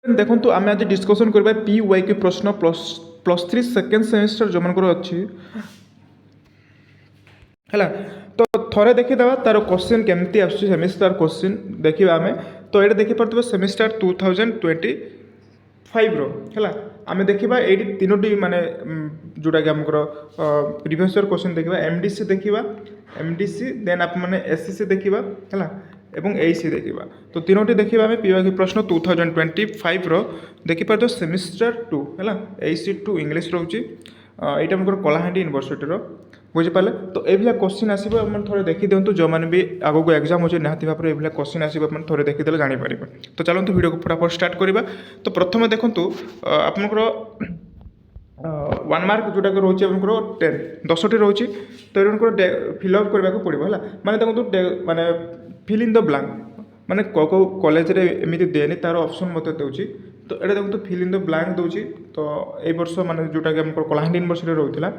ଦେଖନ୍ତୁ ଆମେ ଆଜି ଡିସ୍କସନ୍ କରିବା PYQ ପ୍ରଶ୍ନ ପ୍ଲସ୍ ଥ୍ରୀ ସେକେଣ୍ଡ ସେମିଷ୍ଟର ଯେଉଁମାନଙ୍କର ଅଛି ହେଲା। ତ ଥରେ ଦେଖିଦେବା ତାର କ୍ୱେଶ୍ଚିନ୍ କେମିତି ଆସୁଛି ସେମିଷ୍ଟାର କ୍ୱେଶ୍ଚିନ୍ ଦେଖିବା ଆମେ। ତ ଏଇଟା ଦେଖିପାରୁଥିବା ସେମିଷ୍ଟାର 2025ର ହେଲା। ଆମେ ଦେଖିବା ଏଇଠି ତିନୋଟି ମାନେ ଯେଉଁଟାକି ଆମର ପ୍ରିଭିୟସ୍ ଇୟର୍ କ୍ୱେଶ୍ଚିନ୍ ଦେଖିବା, MDC ଦେଖିବା, MDC ଦେନ୍ ଆପଣମାନେ SCC ଦେଖିବା ହେଲା ଏବଂ AC ଦେଖିବା। ତ ତିନୋଟି ଦେଖିବା ଆମେ PYQ ପ୍ରଶ୍ନ 2025ର ଦେଖିପାରୁଥିବା ସେମିଷ୍ଟାର 2 ହେଲା। AC2 ଇଂଲିଶ ରହୁଛି, এইটা আমার কলাহান্ডি यूनिवर्सिटीर बुझिपारे। तो ये क्वेश्चन आसो आप थे देखीदिंतु जो मैंने भी आगक एग्जाम हो निहती भाव में ये क्वेश्चन आसो आप थे देखीदे जापर। तो चलते वीडियो को फटाफट स्टार्ट करवा। तो प्रथम देखूँ आपंकर 1 मार्क जोटा रोचे आपंकर 10टी रोचे। तो ये फिलअप करने को पड़ो है मैंने देखो माने फिल इन द ब्लांक माने कौ कॉलेज रे एमती देनी तार ऑप्शन मत दूसरी। तो ये देखो फिल इन द ब्लांक दूसरी। तो ये वर्ष माने जोटा कि हमको कलाहांडी यूनिवर्सिटी रोला।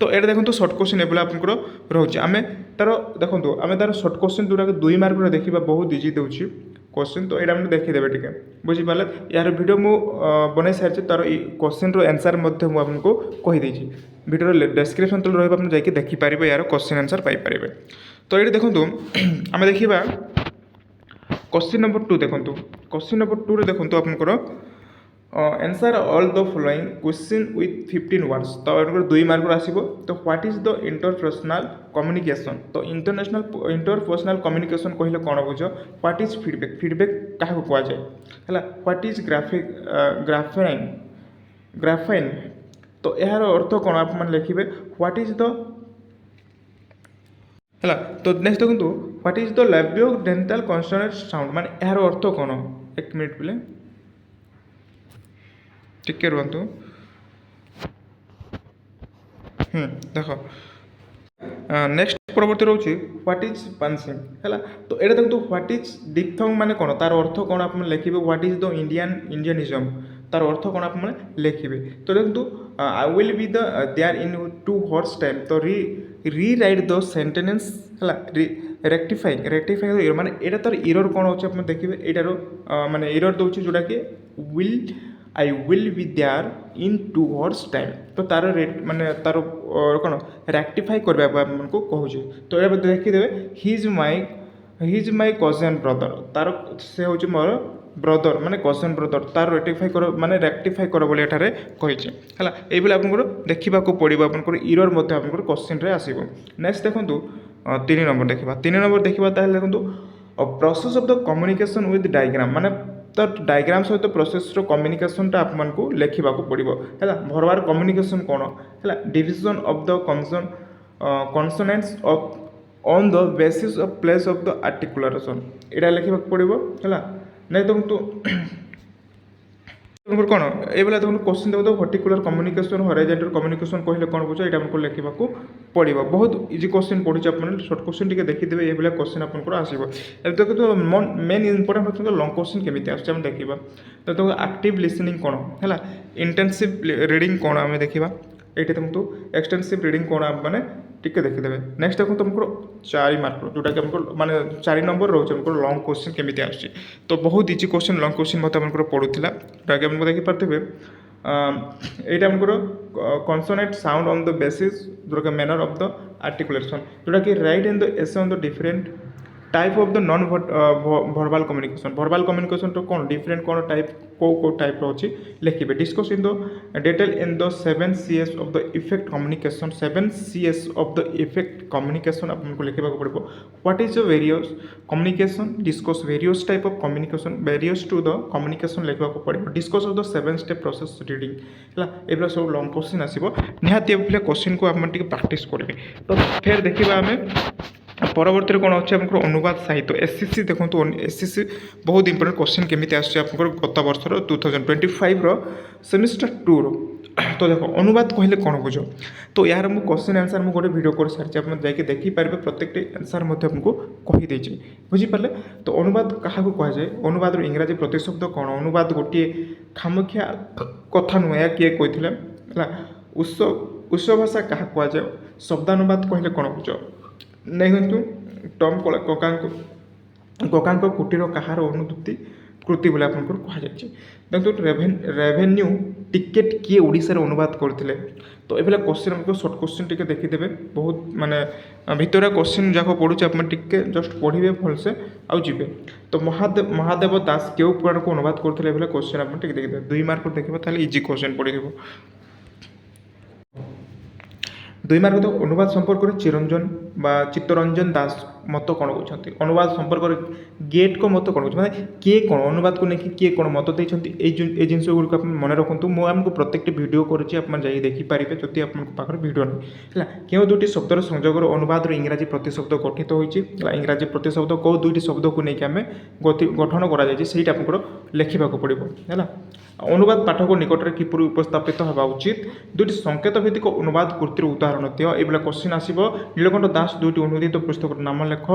तो ये देखो शॉर्ट क्वेश्चन एवं आपंकर रोचे आम तार देखो आम तार शॉर्ट क्वेश्चन जोटा 2 मार्क देखा बहुत इजी दूसरी क्वेश्चन। तो यहाँ देखीदे टे बुझीपारे। यार वीडियो मु बनई सारी तार क्वेश्चन आंसर आपको कहीदे वीडियो डिस्क्रिप्शन तले रहा जाकि देखिपारे यार क्वेश्चन आंसर पाइपर। तो ये देखो आम देखा क्वेश्चन नंबर 2 देखो। क्वेश्चन नंबर 2 रे देखो आपंकर answer all the following question with 15 words. तो आपंकर 2 मार्क आसो। तो what is the interpersonal communication. तो इंटरपर्सनल कम्युनिकेशन कहले कौन बुझ। व्हाट इज फीडबैक, फीडबैक क्या कहुए है। What is graphene. तो यार अर्थ कौन आप लिखे व्हाट इज द है। तो नेक्स्ट देखो व्हाट इज द लाबियो डेंटाल कन्सोनेंट साउंड माने यार अर्थ कौन। एक मिनट पे टिके रुहतु। देख नेक्स्ट परवर्ती रोचे व्हाट इज पंचिंग है। तो ये देखो व्हाट इज डिप्थंग माने कौन तार अर्थ कौन आप लिखे। व्हाट इज द इंडियनिज्म तार अर्थ कौन आप लिखे। तो देखो I will be there in 2 hours time. तो रीराइट द सेंटेंस है रेक्टिफाइंग माने एटा तार एरर कौन होचे आप देखिए। एटार माने एरर दूसरी जोटा कि I will be there in 2 hours time. तो तार माने तार कौन रेक्टिफाई करने को कहूँ। तो ये देखीदे he is my cousin brother तार से हूँ मोर ब्रदर माने कजन ब्रदर तार रेक्टिफाई कर बोली एठारे कही है। ये आपको देखा पड़ो आपंकर इरर आपंकर क्वेश्चन आसो। नेक्स्ट देखो 3 नंबर देखा। 3 नंबर देखा देखो process of the communication with diagram माने तो डायग्राम सहित प्रोसेस कम्युनिकेशन आपको लिखा पड़ो है। भरवार कम्युनिकेशन कौन है division of the consonants of on the basis of place of the articulation यहाँ लिखा पड़ो है। नहीं देखो कौन ये देखो क्वेश्चन देखो वर्टिकुलर कम्युनिकेशन हॉरिजॉन्टल कम्युनिकेशन कहले कौन बुझ ये हमको लिखा पड़ो। बहुत इजी क्वेश्चन पढ़ी आप शॉर्ट क्वेश्चन टी देखीदे ये क्वेश्चन आपको आसो। देखो मेन इंपोर्टेंट होता लंग क्वेश्चन केमी आस देखा। तो देखो एक्टिव लिसनिंग कौन है इंटेंसिव रीडिंग कौन आम देखा। ये देखो एक्सटेंसिव रीडिंग कौन आप मैंने टिके देखीदे। नेक्स्ट देखो तुमको 4 मार्क जोटा कि हमको माने 4 नंबर रोचे हमको लंग क्वेश्चन केमी आस। तो बहुत इजी क्वेश्चन लंग क्वेश्चन मत हमको पड़ूला जोटा कि हमको देखिपारे। ये हमको कन्सोनेंट साउंड ऑन द बेसिस जोटा कि मैनर ऑफ द आर्टिकुलेशन जोटा कि right in the essay on the different type of the non verbal communication तो कौन डिफरेंट कौन टाइप को टाइप अच्छी लिखे। Discuss in the detail in the 7 CS of the effect communication 7 CS of the effect communication आपको लिखा पड़ो। What is the various communication discuss various type of communication various to the communication लिखा पड़ो। Discuss of the 7 step process reading है। ये सब long question आसो निहाती क्वेश्चन को आप प्रैक्टिस करेंगे। तो फिर देखा आम परवर्ती कौन अच्छे आपको अनुवाद साहित्य SCC देखो। SCC बहुत इंपोर्टेंट क्वेश्चन केमी आस गत वर्षर 2025 सेमिस्टर 2 रो। तो देखो अनुवाद कहले कौन बुझ। तो यार मुझे क्वेश्चन आंसर मुझे गोटे वीडियो कर सारी आप जाकि देखिपारे प्रत्येक आंसर आपको कहीदे बुझीपारे। तो अनुवाद क्या कहुए अनुवाद इंग्राजी प्रतिशब्द कौन अनुवाद गोटे खामखिया कथा नुह किए कही उच्च भाषा क्या कहुए शब्दानुवाद कहले कौन बुझ। नहीं टम ककांक कुटीर कहार अनुभूति କୃତି ବୋଲି ଆପଣଙ୍କର କୁହାଯାଇଛି। ଦେଖନ୍ତୁ ରେଭେନ୍ୟୁ ଟିକେଟ୍ କିଏ ଓଡ଼ିଶାରେ ଅନୁବାଦ କରିଥିଲେ? ତ ଏଭଳିଆ କ୍ୱେଶ୍ଚିନ୍ ଆମକୁ ସର୍ଟ କ୍ୱେଶ୍ଚିନ୍ ଟିକେ ଦେଖିଦେବେ, ବହୁତ ମାନେ ଭିତରିଆ କ୍ୱେଶ୍ଚିନ୍ ଯାକ ପଢ଼ୁଛି, ଆପଣ ଟିକେ ଜଷ୍ଟ ପଢ଼ିବେ ଭଲସେ ଆଉ ଯିବେ। ତ ମହାଦେବ ଦାସ କେଉଁ ପୁରାଣକୁ ଅନୁବାଦ କରୁଥିଲେ? ଏଭଳିଆ କ୍ୱେଶ୍ଚିନ୍ ଆପଣ ଟିକେ ଦେଖିଦେବେ, 2 ମାର୍କ ଦେଖିବ ତାହେଲେ ଇଜି କ୍ୱେଶ୍ଚିନ୍ ପଡ଼ିଯିବ। 2 ମାର୍କ ତ ଅନୁବାଦ ସମ୍ପର୍କରେ ଚିତ୍ତରଞ୍ଜନ ଦାସ ମତ କ'ଣ କହୁଛନ୍ତି? ଅନୁବାଦ ସମ୍ପର୍କରେ ଗେଟ୍ଙ୍କ ମତ କ'ଣ କହୁଛି, ମାନେ କିଏ କ'ଣ ଅନୁବାଦକୁ ନେଇକି କିଏ କ'ଣ ମତ ଦେଇଛନ୍ତି, এই ଜିନିଷ ଗୁଡ଼ିକୁ ଆପଣ ମନେ ରଖନ୍ତୁ। ମୁଁ ଆମକୁ ପ୍ରତ୍ୟେକଟି ଭିଡ଼ିଓ କରୁଛି, ଆପଣ ଯାଇକି ଦେଖିପାରିବେ ଯଦି ଆପଣଙ୍କ ପାଖରେ ଭିଡ଼ିଓ ନାହିଁ ହେଲା। କେଉଁ ଦୁଇଟି ଶବ୍ଦର ସଂଯୋଗର ଅନୁବାଦର ଇଂରାଜୀ ପ୍ରତିଶବ୍ଦ ଗଠିତ ହୋଇଛି ହେଲା। ଇଂରାଜୀ ପ୍ରତିଶବ୍ଦ କେଉଁ ଦୁଇଟି ଶବ୍ଦକୁ ନେଇକି ଆମେ ଗଠନ କରାଯାଇଛି ସେଇଟା ଆପଣଙ୍କର ଲେଖିବାକୁ ପଡ଼ିବ ହେଲା। ଅନୁବାଦ ପାଠକ ନିକଟରେ କିପରି ଉପସ୍ଥାପିତ ହେବା ଉଚିତ? ଦୁଇଟି ସଂକେତ ଭିତ୍ତିକ ଅନୁବାଦ କୃତିର ଉଦାହରଣ ଦିଅ। ଏଇଭଳିଆ କ୍ୱେଶ୍ଚିନ୍ ଆସିବ। ନୀଳକଣ୍ଠ ଦାସ ଦୁଇଟି ଅନୁଦିତ ପୁସ୍ତକର ନାମ ଲେଖ।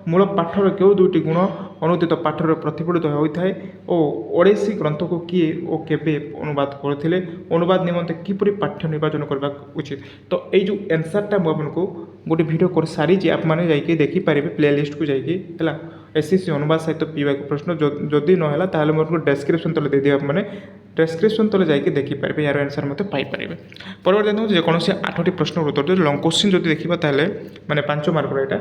ମୂଳ ପାଠର କେଉଁ ଦୁଇଟି ଗୁଣ ଅନୁଦିତ ପାଠରେ ପ୍ରତିଫଳିତ ହୋଇଥାଏ ଓ ଓଡ଼ିଶୀ ଗ୍ରନ୍ଥକୁ କିଏ ଓ କେବେ ଅନୁବାଦ କରିଥିଲେ? ଅନୁବାଦ ନିମନ୍ତେ କିପରି ପାଠ୍ୟ ନିର୍ବାଚନ କରିବା ଉଚିତ? ତ ଏଇ ଯେଉଁ ଆନ୍ସର୍ଟା ମୁଁ ଆପଣଙ୍କୁ ଗୋଟେ ଭିଡ଼ିଓ କରିସାରିଛି, ଆପଣମାନେ ଯାଇକି ଦେଖିପାରିବେ ପ୍ଲେଲିଷ୍ଟକୁ ଯାଇକି ହେଲା। SCC ଅନୁବାଦ ସାହିତ୍ୟ ପିଇବାକୁ ପ୍ରଶ୍ନ ଯଦି ନହେଲା ତାହେଲେ ମୋର ଡେସ୍କ୍ରିପ୍ସନ୍ ତଳେ ଦେଇଦେବେ, ଆପଣମାନେ ଡେସ୍କ୍ରିପ୍ସନ୍ ତଳେ ଯାଇକି ଦେଖିପାରିବେ, ୟାର ଆନ୍ସର୍ ମଧ୍ୟ ପାଇପାରିବେ। ପରବର୍ତ୍ତୀ ଦେଖନ୍ତୁ ଯେକୌଣସି 8ଟି ପ୍ରଶ୍ନର ଉତ୍ତର ଯଦି ଲଙ୍ଗ କ୍ୱେଶ୍ଚିନ୍ ଯଦି ଦେଖିବା ତାହେଲେ ମାନେ 5 ମାର୍କର ଏଇଟା।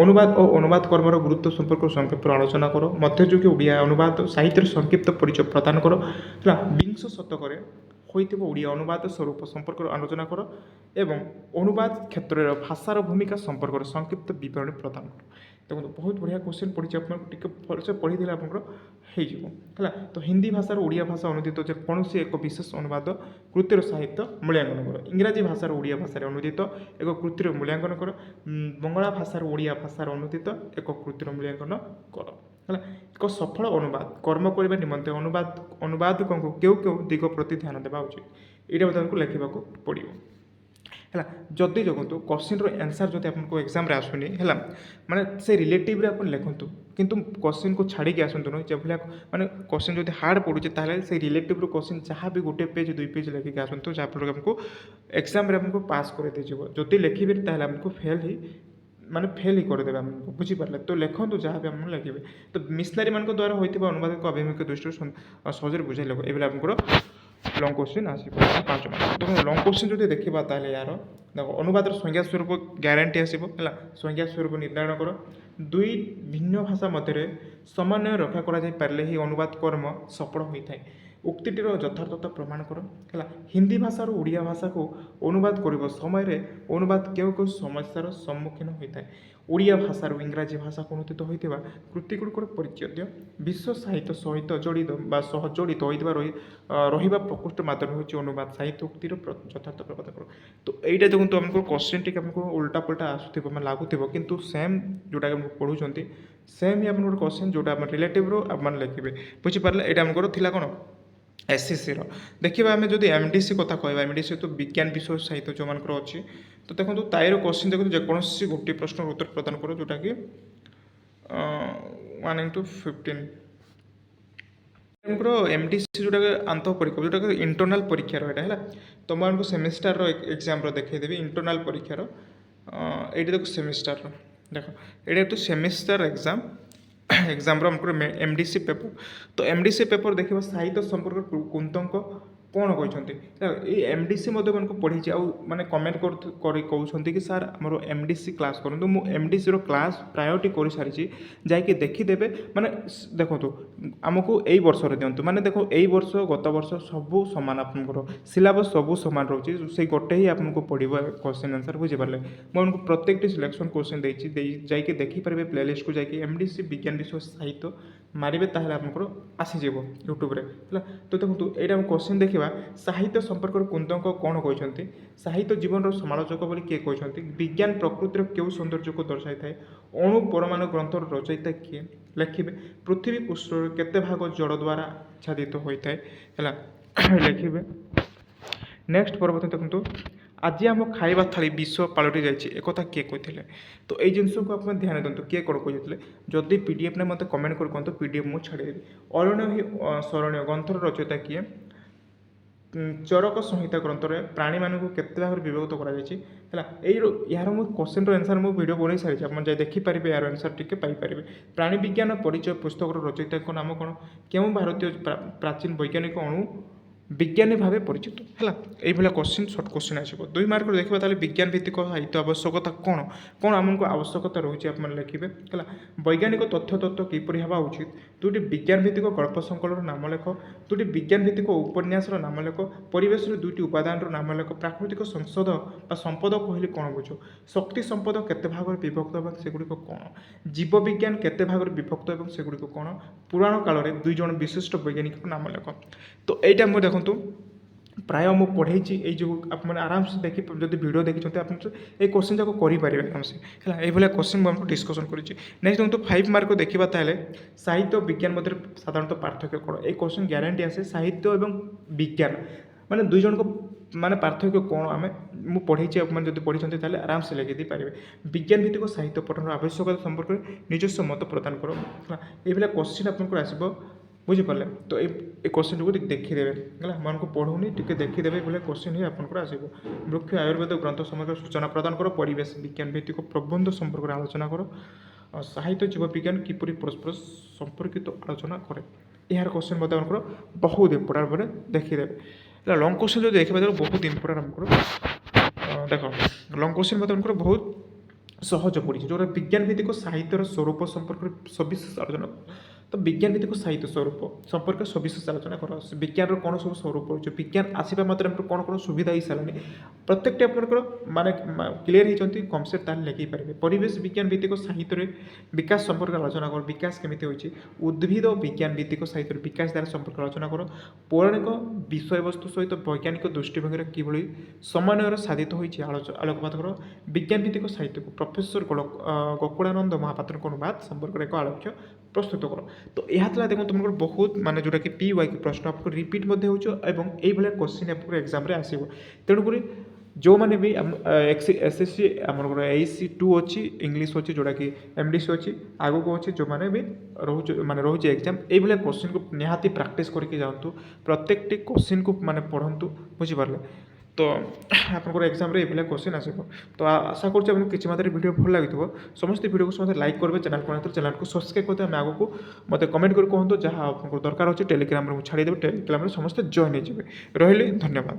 ଅନୁବାଦ ଓ ଅନୁବାଦ କର୍ମର ଗୁରୁତ୍ୱ ସମ୍ପର୍କରେ ସଂକ୍ଷିପ୍ତ ଆଲୋଚନା କର। ମଧ୍ୟଯୁଗୀୟ ଓଡ଼ିଆ ଅନୁବାଦ ସାହିତ୍ୟର ସଂକ୍ଷିପ୍ତ ପରିଚୟ ପ୍ରଦାନ କର ହେଲା। ବିଂଶ ଶତକରେ ହୋଇଥିବା ଓଡ଼ିଆ ଅନୁବାଦ ସ୍ୱରୂପ ସମ୍ପର୍କରେ ଆଲୋଚନା କର ଏବଂ ଅନୁବାଦ କ୍ଷେତ୍ରରେ ଭାଷାର ଭୂମିକା ସମ୍ପର୍କରେ ସଂକ୍ଷିପ୍ତ ବିବରଣୀ ପ୍ରଦାନ କର। ଦେଖନ୍ତୁ ବହୁତ ବଢ଼ିଆ କ୍ୱେଶ୍ଚିନ୍ ପଡ଼ିଛି, ଆପଣଙ୍କୁ ଟିକେ ଭଲସେ ପଢ଼ିଦେଲେ ଆପଣଙ୍କର ହେଇଯିବ ହେଲା। ତ ହିନ୍ଦୀ ଭାଷାର ଓଡ଼ିଆ ଭାଷା ଅନୁଦିତ ଯେକୌଣସି ଏକ ବିଶେଷ ଅନୁବାଦ କୃତିର ସାହିତ୍ୟ ମୂଲ୍ୟାଙ୍କନ କର। ଇଂରାଜୀ ଭାଷାର ଓଡ଼ିଆ ଭାଷାରେ ଅନୁଦିତ ଏକ କୃତିର ମୂଲ୍ୟାଙ୍କନ କର। ବଙ୍ଗଳା ଭାଷାର ଓଡ଼ିଆ ଭାଷାର ଅନୁଦିତ ଏକ କୃତିର ମୂଲ୍ୟାଙ୍କନ କର ହେଲା। ଏକ ସଫଳ ଅନୁବାଦ କର୍ମ କରିବା ନିମନ୍ତେ ଅନୁବାଦକଙ୍କୁ କେଉଁ ଦିଗ ପ୍ରତି ଧ୍ୟାନ ଦେବା ଉଚିତ? ଏଇଟା ମଧ୍ୟ ଆମକୁ ଲେଖିବାକୁ ପଡ଼ିବ ହେଲା। ଯଦି ଦେଖନ୍ତୁ କ୍ୱେଶ୍ଚିନ୍ର ଆନ୍ସର୍ ଯଦି ଆପଣଙ୍କୁ ଏକ୍ଜାମ୍ରେ ଆସୁନି ହେଲା, ମାନେ ସେ ରିଲେଟିଭ୍ରେ ଆପଣ ଲେଖନ୍ତୁ, କିନ୍ତୁ କ୍ୱେଶ୍ଚିନ୍କୁ ଛାଡ଼ିକି ଆସନ୍ତୁନି। ଯେଭଳିଆ ମାନେ କ୍ୱେଶ୍ଚିନ୍ ଯଦି ହାର୍ଡ଼ ପଡ଼ୁଛି ତାହେଲେ ସେ ରିଲେଟିଭ୍ର କ୍ୱେଶ୍ଚିନ୍ ଯାହା ବି ଗୋଟେ ପେଜ୍ 2 ପେଜ୍ ଲେଖିକି ଆସନ୍ତୁ, ଯାହାଫଳରେ ଆମକୁ ଏକ୍ଜାମ୍ରେ ଆମକୁ ପାସ୍ କରି ଦେଇଯିବ। ଯଦି ଲେଖିବେନି ତାହେଲେ ଆମକୁ ଫେଲ୍ ହିଁ କରିଦେବେ ଆମକୁ, ବୁଝିପାରିଲେ? ତ ଲେଖନ୍ତୁ ଯାହା ବି ଆପଣ ଲେଖିବେ। ତ ମିଶନାରୀମାନଙ୍କ ଦ୍ୱାରା ହୋଇଥିବା ଅନୁବାଦକ ଆଭିମୁଖ୍ୟ ଦୃଷ୍ଟିରୁ ସହଜରେ ବୁଝାଇ ଲେଖ। ଏଇଭଳି ଆପଣଙ୍କର ଲଙ୍ଗ କ୍ୱେଶ୍ଚିନ୍ ଆସିବ 5 ମାର୍କ। ଦେଖନ୍ତୁ ଲଙ୍ଗ କ୍ୱେଶ୍ଚିନ୍ ଯଦି ଦେଖିବା ତାହେଲେ ୟାର ଦେଖ ଅନୁବାଦର ସଂଜ୍ଞା ସ୍ୱରୂପ ଗ୍ୟାରେଣ୍ଟି ଆସିବ ହେଲା। ସଂଜ୍ଞା ସ୍ୱରୂପ ନିର୍ଦ୍ଧାରଣ କର। ଦୁଇ ଭିନ୍ନ ଭାଷା ମଧ୍ୟରେ ସମନ୍ୱୟ ରକ୍ଷା କରାଯାଇପାରିଲେ ହିଁ ଅନୁବାଦ କର୍ମ ସଫଳ ହୋଇଥାଏ। ଉକ୍ତିଟିର ଯଥାର୍ଥତା ପ୍ରମାଣ କର ହେଲା। ହିନ୍ଦୀ ଭାଷାରୁ ଓଡ଼ିଆ ଭାଷାକୁ ଅନୁବାଦ କରିବା ସମୟରେ ଅନୁବାଦ କେଉଁ ସମସ୍ୟାର ସମ୍ମୁଖୀନ ହୋଇଥାଏ? ଓଡ଼ିଆ ଭାଷାରୁ ଇଂରାଜୀ ଭାଷାକୁ ଅନୁଦିତ ହୋଇଥିବା କୃତିଗୁଡ଼ିକର ପରିଚୟ ଦିଅ। ବିଶ୍ୱ ସାହିତ୍ୟ ସହିତ ଜଡ଼ିତ ବା ସହ ଜଡ଼ିତ ହୋଇଥିବା ରହିବା ପ୍ରକୃଷ୍ଟ ମାଧ୍ୟମ ହେଉଛି ଅନୁବାଦ। ସାହିତ୍ୟ ଉକ୍ତିର ଯଥାର୍ଥ ପ୍ରକାଶ କର। ତ এইটা ଦେଖନ୍ତୁ ଆମକୁ କ୍ୱେଶ୍ଚିନ୍ ଟିକେ ଆମକୁ ଉଲ୍ଟା ପଲ୍ଟା ଆସୁଥିବ, ମାନେ ଲାଗୁଥିବ, କିନ୍ତୁ ସେମ୍ ଯେଉଁଟା ଆମକୁ ପଢ଼ୁଛନ୍ତି ସେମ୍ ହିଁ ଆପଣଙ୍କର କ୍ୱେଶ୍ଚିନ୍ ଯେଉଁଟା ଆମ ରିଲେଟିଭ୍ର ଆପଣମାନେ ଲେଖିବେ, ବୁଝିପାରିଲେ? ଏଇଟା ଆମଙ୍କର ଥିଲା କ'ଣ SCCର। ଦେଖିବା ଆମେ ଯଦି MDC କଥା କହିବା, MDC ତ ବିଜ୍ଞାନ ବିଷୟ ସାହିତ୍ୟ ଯେଉଁମାନଙ୍କର ଅଛି, ତ ଦେଖନ୍ତୁ ତାଇର କ୍ୱେଶ୍ଚିନ୍ ଦେଖନ୍ତୁ ଯେକୌଣସି ଗୋଟିଏ ପ୍ରଶ୍ନର ଉତ୍ତର ପ୍ରଦାନ କର ଯେଉଁଟାକି 1 into 15 ଆପଣଙ୍କର MDC ଯେଉଁଟାକି ଆନ୍ତଃ ପରୀକ୍ଷା ଯେଉଁଟାକି ଇଣ୍ଟରନାଲ୍ ପରୀକ୍ଷାର ଏଇଟା ହେଲା। ତ ମୁଁ ଆମକୁ ସେମିଷ୍ଟାରର ଏକ୍ଜାମ୍ର ଦେଖାଇଦେବି ଇଣ୍ଟରନାଲ୍ ପରୀକ୍ଷାର। ଏଇଠି ଦେଖ ସେମିଷ୍ଟାରର ଦେଖ, ଏଇଟା ତ ସେମିଷ୍ଟାର ଏକ୍ଜାମ୍ର ଆମଙ୍କର MDC ପେପର୍। ତ MDC ପେପର୍ ଦେଖିବା ସାହିତ୍ୟ ସମ୍ପର୍କରେ କୁନ୍ତଙ୍କ କ'ଣ କହିଛନ୍ତି? ଏଇ MDC ମଧ୍ୟ ମାନଙ୍କୁ ପଢ଼ିଛି, ଆଉ ମାନେ କମେଣ୍ଟ କରି କହୁଛନ୍ତି କି ସାର୍ ଆମର MDC କ୍ଲାସ୍ କରନ୍ତୁ। ମୁଁ MDCର କ୍ଲାସ୍ ପ୍ରାୟଟି କରିସାରିଛି, ଯାଇକି ଦେଖିଦେବେ। ମାନେ ଦେଖନ୍ତୁ ଆମକୁ ଏଇ ବର୍ଷରେ ଦିଅନ୍ତୁ, ମାନେ ଦେଖ ଏଇ ବର୍ଷ ଗତ ବର୍ଷ ସବୁ ସମାନ, ଆପଣଙ୍କର ସିଲାବସ୍ ସବୁ ସମାନ ରହୁଛି, ସେଇ ଗୋଟେ ହିଁ ଆପଣଙ୍କୁ ପଡ଼ିବ କ୍ୱେଶ୍ଚିନ୍ ଆନ୍ସର୍, ବୁଝିପାରିଲେ? ମୁଁ ଆପଣଙ୍କୁ ପ୍ରତ୍ୟେକଟି ସିଲେକ୍ସନ୍ କ୍ୱେଶ୍ଚିନ୍ ଦେଇଛି, ଯାଇକି ଦେଖିପାରିବେ ପ୍ଲେଲିଷ୍ଟକୁ ଯାଇକି MDC ବିଜ୍ଞାନ ବିଷୟ ସାହିତ୍ୟ ମାରିବେ, ତାହେଲେ ଆପଣଙ୍କର ଆସିଯିବ ୟୁଟ୍ୟୁବରେ ହେଲା। ତ ଦେଖନ୍ତୁ ଏଇଟା ଆମେ କ୍ୱେଶ୍ଚିନ୍ ଦେଖିବା। ସାହିତ୍ୟ ସମ୍ପର୍କରେ କୁନ୍ତଙ୍କ କ'ଣ କହିଛନ୍ତି? ସାହିତ୍ୟ ଜୀବନର ସମାଲୋଚକ ବୋଲି କିଏ କହିଛନ୍ତି? ବିଜ୍ଞାନ ପ୍ରକୃତିର କେଉଁ ସୌନ୍ଦର୍ଯ୍ୟକୁ ଦର୍ଶାଇଥାଏ? ଅଣୁ ପରମାଣୁ ଗ୍ରନ୍ଥର ରଚୟିତା କିଏ? ଲେଖିବେ। ପୃଥିବୀ ପୃଷ୍ଠର କେତେ ଭାଗ ଜଳ ଦ୍ୱାରା ଆଚ୍ଛାଦିତ ହୋଇଥାଏ ହେଲା, ଲେଖିବେ। ନେକ୍ସଟ ପରବର୍ତ୍ତୀ ଦେଖନ୍ତୁ, ଆଜି ଆମ ଖାଇବା ଥାଳି ବିଷ ପାଲଟି ଯାଇଛି, ଏକଥା କିଏ କହିଥିଲେ? ତ ଏଇ ଜିନିଷକୁ ଆପଣ ଧ୍ୟାନ ଦିଅନ୍ତୁ, କିଏ କ'ଣ କହିଥିଲେ? ଯଦି PDF ମୋତେ କମେଣ୍ଟ କରି କୁହନ୍ତୁ, PDF ମୁଁ ଛାଡ଼ିଦେବି। ଅରଣ୍ୟ ହିଁ ଶରଣ୍ୟ ଗ୍ରନ୍ଥର ରଚୟିତା କିଏ? ଚରକ ସଂହିତା ଗ୍ରନ୍ଥରେ ପ୍ରାଣୀମାନଙ୍କୁ କେତେ ଭାବରେ ବିଭକ୍ତ କରାଯାଇଛି ହେଲା ଏହାର ମୁଁ କ୍ୱେଶ୍ଚିନ୍ର ଆନ୍ସର୍ ମୁଁ ଭିଡ଼ିଓ ବନେଇ ସାରିଛି ଆପଣ ଯାଇ ଦେଖିପାରିବେ ଏହାର ଆନ୍ସର୍ ଟିକେ ପାଇପାରିବେ ପ୍ରାଣୀ ବିଜ୍ଞାନ ପରିଚୟ ପୁସ୍ତକର ରଚୟିତାଙ୍କ ନାମ କ'ଣ କେଉଁ ଭାରତୀୟ ପ୍ରାଚୀନ ବୈଜ୍ଞାନିକ ଅଣୁ ବିଜ୍ଞାନୀ ଭାବେ ପରିଚିତ ହେଲା এইଭଳିଆ କ୍ୱେଶ୍ଚିନ୍ ସର୍ଟ କ୍ୱେଶ୍ଚିନ୍ ଆସିବ 2 ମାର୍କରେ ଦେଖିବା ତାହେଲେ ବିଜ୍ଞାନ ଭିତ୍ତିକ ସାହିତ୍ୟ ଆବଶ୍ୟକତା କ'ଣ କ'ଣ ଆମକୁ ଆବଶ୍ୟକତା ରହୁଛି ଆପଣମାନେ ଲେଖିବେ ହେଲା ବୈଜ୍ଞାନିକ ତଥ୍ୟ କିପରି ହେବା ଉଚିତ ଦୁଇଟି ବିଜ୍ଞାନ ଭିତ୍ତିକ ଗଳ୍ପ ସଂକଳନର ନାମ ଲେଖ ଦୁଇଟି ବିଜ୍ଞାନ ଭିତ୍ତିକ ଉପନ୍ୟାସର ନାମ ଲେଖ ପରିବେଶର ଦୁଇଟି ଉପାଦାନର ନାମ ଲେଖ ପ୍ରାକୃତିକ ସଂସଦ ବା ସମ୍ପଦ କହିଲେ କ'ଣ ବୁଝ ଶକ୍ତି ସମ୍ପଦ କେତେ ଭାଗରେ ବିଭକ୍ତ ଏବଂ ସେଗୁଡ଼ିକ କ'ଣ ଜୀବବିଜ୍ଞାନ କେତେ ଭାଗରେ ବିଭକ୍ତ ଏବଂ ସେଗୁଡ଼ିକ କ'ଣ ପୁରାଣ କାଳରେ 2 ଜଣ ବିଶିଷ୍ଟ ବୈଜ୍ଞାନିକଙ୍କ ନାମ ଲେଖ ତ এইটা ମୁଁ ଦେଖନ୍ତୁ ପ୍ରାୟ ମୁଁ ପଢ଼େଇଛି ଏଇ ଯେଉଁ ଆପଣମାନେ ଆରାମସେ ଦେଖି ଯଦି ଭିଡ଼ିଓ ଦେଖିଛନ୍ତି ଆପଣ ଏଇ କ୍ୱେଶ୍ଚିନ୍ ଯାକ କରିପାରିବେ ଆରାମସେ ହେଲା ଏଇଭଳିଆ କ୍ୱେଶ୍ଚିନ୍ ମୁଁ ଆପଣଙ୍କୁ ଡିସ୍କସନ୍ କରିଛି ନେକ୍ସଟ ଦେଖନ୍ତୁ 5 ମାର୍କ ଦେଖିବା ତାହେଲେ ସାହିତ୍ୟ ବିଜ୍ଞାନ ମଧ୍ୟରେ ସାଧାରଣତଃ ପାର୍ଥକ୍ୟ କ'ଣ ଏଇ କ୍ୱେଶ୍ଚିନ୍ ଗ୍ୟାରେଣ୍ଟି ଆସେ ସାହିତ୍ୟ ଏବଂ ବିଜ୍ଞାନ ମାନେ 2 ଜଣଙ୍କ ମାନେ ପାର୍ଥକ୍ୟ କ'ଣ ମୁଁ ପଢ଼େଇଛି ଆପଣମାନେ ଯଦି ପଢ଼ିଛନ୍ତି ତାହେଲେ ଆରାମସେ ଲେଖି ଦେଇପାରିବେ ବିଜ୍ଞାନ ଭିତ୍ତିକ ସାହିତ୍ୟ ପଠନର ଆବଶ୍ୟକତା ସମ୍ପର୍କରେ ନିଜସ୍ୱ ମତ ପ୍ରଦାନ କର ହେଲା ଏଇଭଳିଆ କ୍ୱେଶ୍ଚିନ୍ ଆପଣଙ୍କର ଆସିବ ବୁଝିପାରିଲେ ତ এই କ୍ୱେଶ୍ଚିନ୍ଟିକୁ ଟିକେ ଦେଖିଦେବେ ହେଲା ମନକୁ ପଢ଼ୁନି ଟିକେ ଦେଖିଦେବେ ବୋଲେ କ୍ୱେଶ୍ଚିନ୍ ହିଁ ଆପଣଙ୍କର ଆସିବ ବୃକ୍ଷ ଆୟୁର୍ବେଦ ଗ୍ରନ୍ଥ ସମ୍ପର୍କରେ ସୂଚନା ପ୍ରଦାନ କର ପରିବେଶ ବିଜ୍ଞାନ ଭିତ୍ତିକ ପ୍ରବନ୍ଧ ସମ୍ପର୍କରେ ଆଲୋଚନା କର ସାହିତ୍ୟ ଜୀବବିଜ୍ଞାନ କିପରି ପରସ୍ପର ସମ୍ପର୍କିତ ଆଲୋଚନା କରେ ଏହାର କ୍ୱେଶ୍ଚିନ୍ ମଧ୍ୟ ଆପଣଙ୍କର ବହୁତ ଇମ୍ପୋର୍ଟାଣ୍ଟ ଭାବରେ ଦେଖିଦେବେ ହେଲା ଲଙ୍ଗ କ୍ୱେଶ୍ଚିନ୍ ଯଦି ଦେଖିବା ତାହେଲେ ବହୁତ ଇମ୍ପୋର୍ଟାଣ୍ଟ ଆପଣଙ୍କର ଦେଖ ଲଙ୍ଗ କ୍ୱେଶ୍ଚିନ୍ ମଧ୍ୟ ଆପଣଙ୍କର ବହୁତ ସହଜ ପଡ଼ିଛି ଯେଉଁଟା ବିଜ୍ଞାନ ଭିତ୍ତିକ ସାହିତ୍ୟର ସ୍ୱରୂପ ସମ୍ପର୍କରେ ସବିଶେଷ ଆଲୋଚନା ତ ବିଜ୍ଞାନ ଭିତ୍ତିକ ସାହିତ୍ୟ ସ୍ୱରୂପ ସମ୍ପର୍କରେ ସବିଶେଷ ଆଲୋଚନା କର ବିଜ୍ଞାନର କ'ଣ ସବୁ ସ୍ୱରୂପ ରହିଛି ବିଜ୍ଞାନ ଆସିବା ମାତ୍ରେ ଆମର କ'ଣ ସୁବିଧା ହେଇସାରିଲାଣି ପ୍ରତ୍ୟେକଟି ଆପଣଙ୍କର ମାନେ କ୍ଲିୟର ହେଇଛନ୍ତି କନସେପ୍ଟ ତାହେଲେ ଲେଖିପାରିବେ ପରିବେଶ ବିଜ୍ଞାନ ଭିତ୍ତିକ ସାହିତ୍ୟରେ ବିକାଶ ସମ୍ପର୍କରେ ଆଲୋଚନା କର ବିକାଶ କେମିତି ହୋଇଛି ଉଦ୍ଭିଦ ବିଜ୍ଞାନ ଭିତ୍ତିକ ସାହିତ୍ୟରେ ବିକାଶ ଦ୍ୱାରା ସମ୍ପର୍କରେ ଆଲୋଚନା କର ପୌରାଣିକ ବିଷୟବସ୍ତୁ ସହିତ ବୈଜ୍ଞାନିକ ଦୃଷ୍ଟିଭଙ୍ଗୀରେ କିଭଳି ସମନ୍ୱୟର ସାଧିତ ହୋଇଛି ଆଲୋକପାତ କର ବିଜ୍ଞାନ ଭିତ୍ତିକ ସାହିତ୍ୟକୁ ପ୍ରଫେସର ଗୋକୁଳାନନ୍ଦ ମହାପାତ୍ରଙ୍କ ଅନୁବାଦ ସମ୍ପର୍କରେ ଏକ ଆଲୋଚ୍ୟ ପ୍ରସ୍ତୁତ କର ତ ଏହା ଥିଲା ଦେଖନ୍ତୁ ତୁମର ବହୁତ ମାନେ ଯେଉଁଟାକି PY ପ୍ରଶ୍ନ ଆପଣଙ୍କୁ ରିପିଟ୍ ମଧ୍ୟ ହେଉଛି ଏବଂ ଏଇଭଳିଆ କ୍ୱେଶ୍ଚିନ୍ ଆପଣଙ୍କର ଏକ୍ଜାମ୍ରେ ଆସିବ ତେଣୁକରି ଯେଉଁମାନେ ବି SSC ଆମର AC2 ଅଛି ଇଂଲିଶ ଅଛି ଯେଉଁଟାକି MDC ଅଛି ଆଗକୁ ଅଛି ଯେଉଁମାନେ ବି ରହୁଛି ଏକ୍ଜାମ୍ ଏଇଭଳିଆ କ୍ୱେଶ୍ଚିନ୍କୁ ନିହାତି ପ୍ରାକ୍ଟିସ୍ କରିକି ଯାଆନ୍ତୁ ପ୍ରତ୍ୟେକଟି କ୍ୱେଶ୍ଚିନ୍କୁ ମାନେ ପଢ଼ନ୍ତୁ ବୁଝିପାରିଲେ ତ ଆପଣଙ୍କର ଏକ୍ଜାମ୍ରେ ଏଇଭଳିଆ କ୍ୱେଶ୍ଚିନ୍ ଆସିବ ତ ଆଶା କରୁଛି ଆପଣଙ୍କୁ କିଛି ମାତ୍ରାରେ ଭିଡ଼ିଓ ଭଲ ଲାଗିଥିବ ସମସ୍ତେ ଭିଡ଼ିଓକୁ ସମସ୍ତେ ଲାଇକ୍ କରିବେ ଚ୍ୟାନେଲକୁ ସବସ୍କ୍ରାଇବ୍ କରିଦେବେ ଆମେ ଆଗକୁ ମୋତେ କମେଣ୍ଟ କରି କୁହନ୍ତୁ ଯାହା ଆପଣଙ୍କର ଦରକାର ଅଛି ଟେଲିଗ୍ରାମରେ ମୁଁ ଛାଡ଼ିଦେବି ଟେଲିଗ୍ରାମରେ ସମସ୍ତେ ଜଏନ୍ ହେଇଯିବେ ରହିଲି ଧନ୍ୟବାଦ।